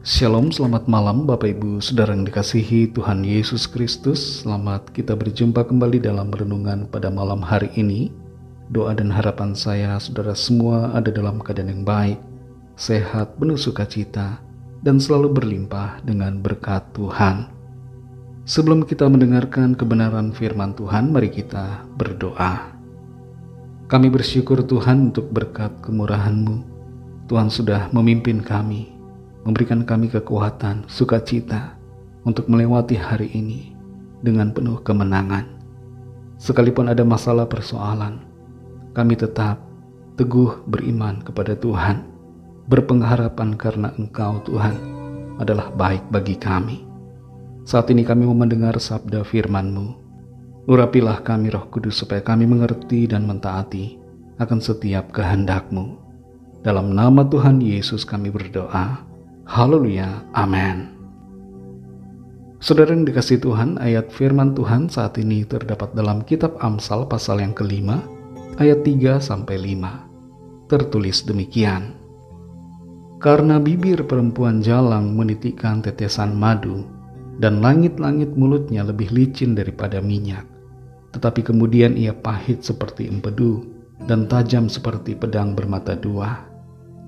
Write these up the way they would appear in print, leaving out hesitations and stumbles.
Shalom, selamat malam Bapak Ibu Saudara yang dikasihi Tuhan Yesus Kristus. Selamat kita berjumpa kembali dalam renungan pada malam hari ini. Doa dan harapan saya saudara semua ada dalam keadaan yang baik, sehat, penuh sukacita, dan selalu berlimpah dengan berkat Tuhan. Sebelum kita mendengarkan kebenaran firman Tuhan, mari kita berdoa. Kami bersyukur Tuhan untuk berkat kemurahan-Mu. Tuhan sudah memimpin kami, memberikan kami kekuatan, sukacita untuk melewati hari ini dengan penuh kemenangan. Sekalipun ada masalah persoalan, kami tetap teguh beriman kepada Tuhan, berpengharapan karena Engkau Tuhan adalah baik bagi kami. Saat ini kami mau mendengar sabda firman-Mu. Urapilah kami Roh Kudus supaya kami mengerti dan mentaati akan setiap kehendak-Mu. Dalam nama Tuhan Yesus kami berdoa. Haleluya, amin. Saudara yang dikasihi Tuhan, ayat firman Tuhan saat ini terdapat dalam kitab Amsal pasal yang kelima, ayat 3-5. Tertulis demikian. Karena bibir perempuan jalang menitikkan tetesan madu, dan langit-langit mulutnya lebih licin daripada minyak. Tetapi kemudian ia pahit seperti empedu, dan tajam seperti pedang bermata dua.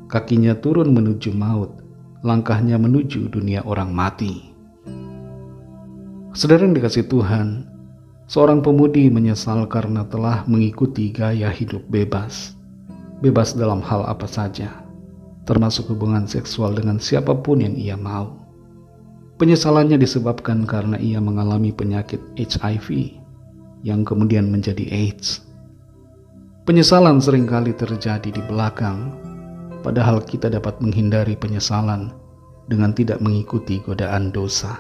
Kakinya turun menuju maut, langkahnya menuju dunia orang mati. Saudara yang dikasihi Tuhan, seorang pemudi menyesal karena telah mengikuti gaya hidup bebas. Bebas dalam hal apa saja, termasuk hubungan seksual dengan siapapun yang ia mau. Penyesalannya disebabkan karena ia mengalami penyakit HIV yang kemudian menjadi AIDS. Penyesalan seringkali terjadi di belakang, padahal kita dapat menghindari penyesalan dengan tidak mengikuti godaan dosa.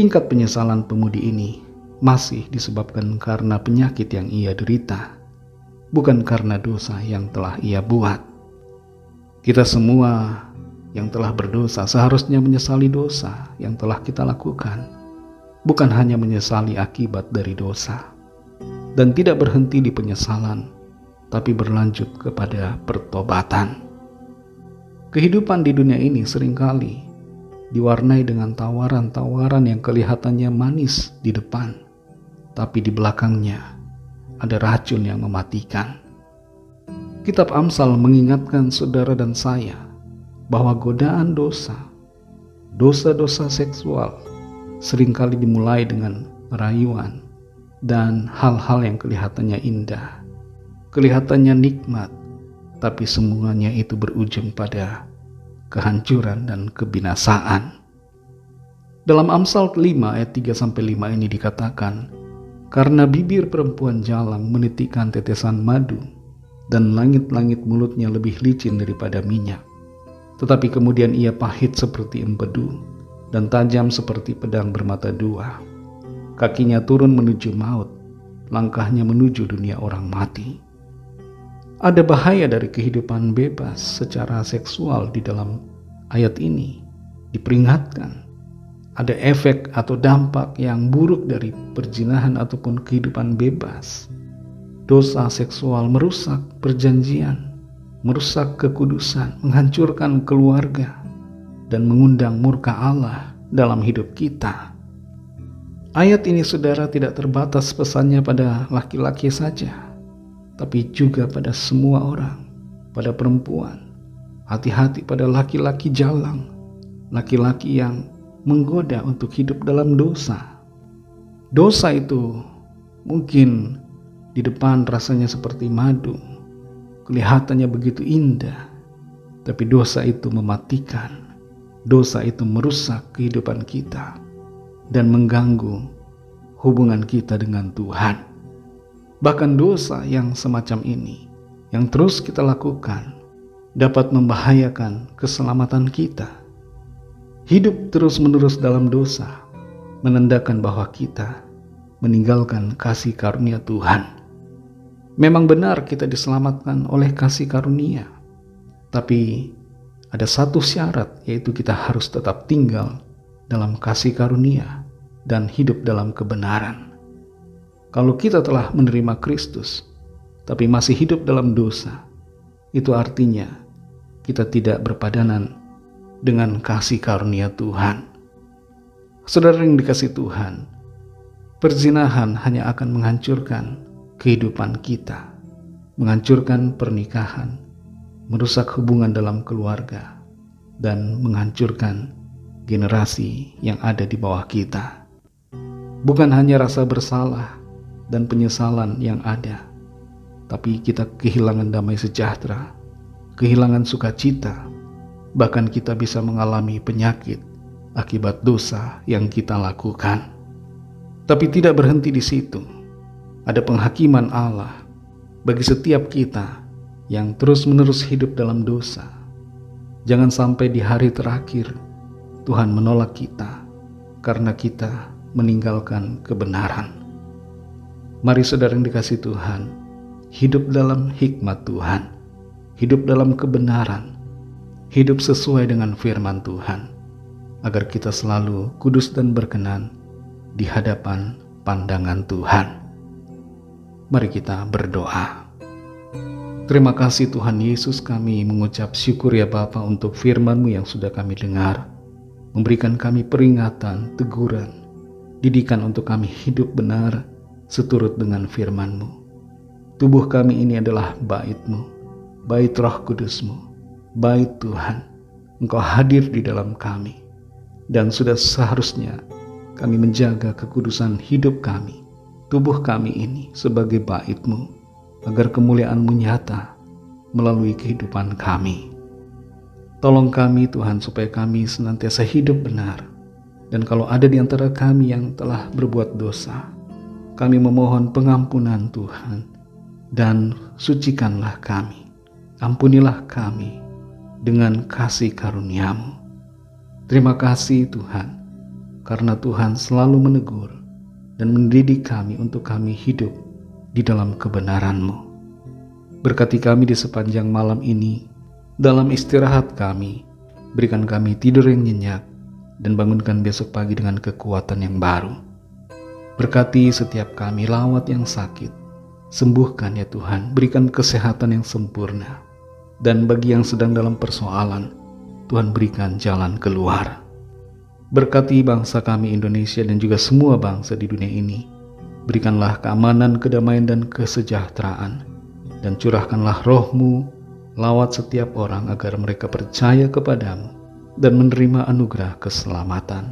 Tingkat penyesalan pemudi ini masih disebabkan karena penyakit yang ia derita, bukan karena dosa yang telah ia buat. Kita semua yang telah berdosa seharusnya menyesali dosa yang telah kita lakukan, bukan hanya menyesali akibat dari dosa, dan tidak berhenti di penyesalan, tapi berlanjut kepada pertobatan. Kehidupan di dunia ini seringkali diwarnai dengan tawaran-tawaran yang kelihatannya manis di depan, tapi di belakangnya ada racun yang mematikan. Kitab Amsal mengingatkan saudara dan saya bahwa godaan dosa-dosa seksual seringkali dimulai dengan rayuan dan hal-hal yang kelihatannya indah, kelihatannya nikmat, tapi semuanya itu berujung pada kehancuran dan kebinasaan. Dalam Amsal 5 ayat 3-5 ini dikatakan, karena bibir perempuan jalang menitikkan tetesan madu, dan langit-langit mulutnya lebih licin daripada minyak. Tetapi kemudian ia pahit seperti empedu, dan tajam seperti pedang bermata dua. Kakinya turun menuju maut, langkahnya menuju dunia orang mati. Ada bahaya dari kehidupan bebas secara seksual di dalam ayat ini. Diperingatkan, ada efek atau dampak yang buruk dari perzinahan ataupun kehidupan bebas. Dosa seksual merusak perjanjian, merusak kekudusan, menghancurkan keluarga, dan mengundang murka Allah dalam hidup kita. Ayat ini saudara tidak terbatas pesannya pada laki-laki saja, tapi juga pada semua orang, pada perempuan. Hati-hati pada laki-laki jalang, laki-laki yang menggoda untuk hidup dalam dosa. Dosa itu mungkin di depan rasanya seperti madu, kelihatannya begitu indah, tapi dosa itu mematikan. Dosa itu merusak kehidupan kita dan mengganggu hubungan kita dengan Tuhan. Bahkan dosa yang semacam ini, yang terus kita lakukan, dapat membahayakan keselamatan kita. Hidup terus-menerus dalam dosa menandakan bahwa kita meninggalkan kasih karunia Tuhan. Memang benar kita diselamatkan oleh kasih karunia, tapi ada satu syarat, yaitu kita harus tetap tinggal dalam kasih karunia dan hidup dalam kebenaran. Kalau kita telah menerima Kristus, tapi masih hidup dalam dosa, itu artinya kita tidak berpadanan dengan kasih karunia Tuhan. Saudara yang dikasihi Tuhan, perzinahan hanya akan menghancurkan kehidupan kita, menghancurkan pernikahan, merusak hubungan dalam keluarga, dan menghancurkan generasi yang ada di bawah kita. Bukan hanya rasa bersalah dan penyesalan yang ada, tapi kita kehilangan damai sejahtera, kehilangan sukacita, bahkan kita bisa mengalami penyakit akibat dosa yang kita lakukan. Tapi tidak berhenti di situ. Ada penghakiman Allah bagi setiap kita yang terus-menerus hidup dalam dosa. Jangan sampai di hari terakhir Tuhan menolak kita karena kita meninggalkan kebenaran. Mari saudara yang dikasihi Tuhan, hidup dalam hikmat Tuhan, hidup dalam kebenaran, hidup sesuai dengan firman Tuhan, agar kita selalu kudus dan berkenan di hadapan pandangan Tuhan. Mari kita berdoa. Terima kasih Tuhan Yesus, kami mengucap syukur ya Bapa untuk firman-Mu yang sudah kami dengar, memberikan kami peringatan, teguran, didikan untuk kami hidup benar seturut dengan firman-Mu. Tubuh kami ini adalah bait-Mu, bait Roh Kudus-Mu, bait Tuhan. Engkau hadir di dalam kami, dan sudah seharusnya kami menjaga kekudusan hidup kami, tubuh kami ini sebagai bait-Mu, agar kemuliaan-Mu nyata melalui kehidupan kami. Tolong kami Tuhan supaya kami senantiasa hidup benar, dan kalau ada di antara kami yang telah berbuat dosa, kami memohon pengampunan Tuhan, dan sucikanlah kami, ampunilah kami dengan kasih karunia-Mu. Terima kasih Tuhan, karena Tuhan selalu menegur dan mendidik kami untuk kami hidup di dalam kebenaran-Mu. Berkati kami di sepanjang malam ini, dalam istirahat kami, berikan kami tidur yang nyenyak, dan bangunkan besok pagi dengan kekuatan yang baru. Berkati setiap kami lawat yang sakit, sembuhkan ya Tuhan, berikan kesehatan yang sempurna, dan bagi yang sedang dalam persoalan, Tuhan berikan jalan keluar. Berkati bangsa kami Indonesia dan juga semua bangsa di dunia ini. Berikanlah keamanan, kedamaian, dan kesejahteraan, dan curahkanlah Roh-Mu lawat setiap orang agar mereka percaya kepadamu dan menerima anugerah keselamatan.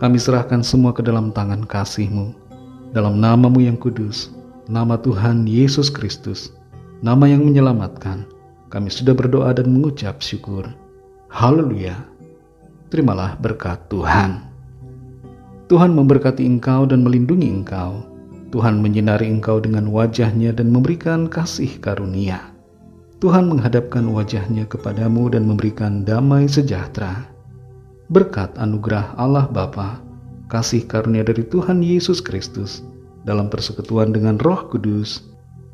Kami serahkan semua ke dalam tangan kasih-Mu, dalam nama-Mu yang kudus, nama Tuhan Yesus Kristus, nama yang menyelamatkan. Kami sudah berdoa dan mengucap syukur. Haleluya. Terimalah berkat Tuhan. Tuhan memberkati engkau dan melindungi engkau. Tuhan menyinari engkau dengan wajah-Nya dan memberikan kasih karunia. Tuhan menghadapkan wajah-Nya kepadamu dan memberikan damai sejahtera. Berkat anugerah Allah Bapa, kasih karunia dari Tuhan Yesus Kristus, dalam persekutuan dengan Roh Kudus,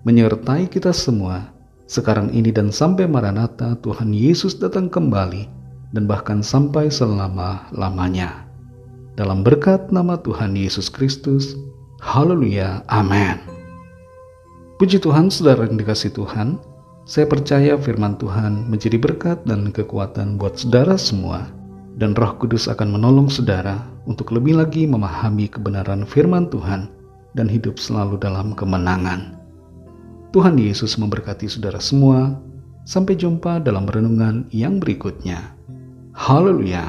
menyertai kita semua, sekarang ini dan sampai Maranatha Tuhan Yesus datang kembali, dan bahkan sampai selama-lamanya. Dalam berkat nama Tuhan Yesus Kristus, haleluya, amin. Puji Tuhan, saudara yang dikasihi Tuhan, saya percaya firman Tuhan menjadi berkat dan kekuatan buat saudara semua, dan Roh Kudus akan menolong saudara untuk lebih lagi memahami kebenaran firman Tuhan dan hidup selalu dalam kemenangan. Tuhan Yesus memberkati saudara semua. Sampai jumpa dalam renungan yang berikutnya. Haleluya.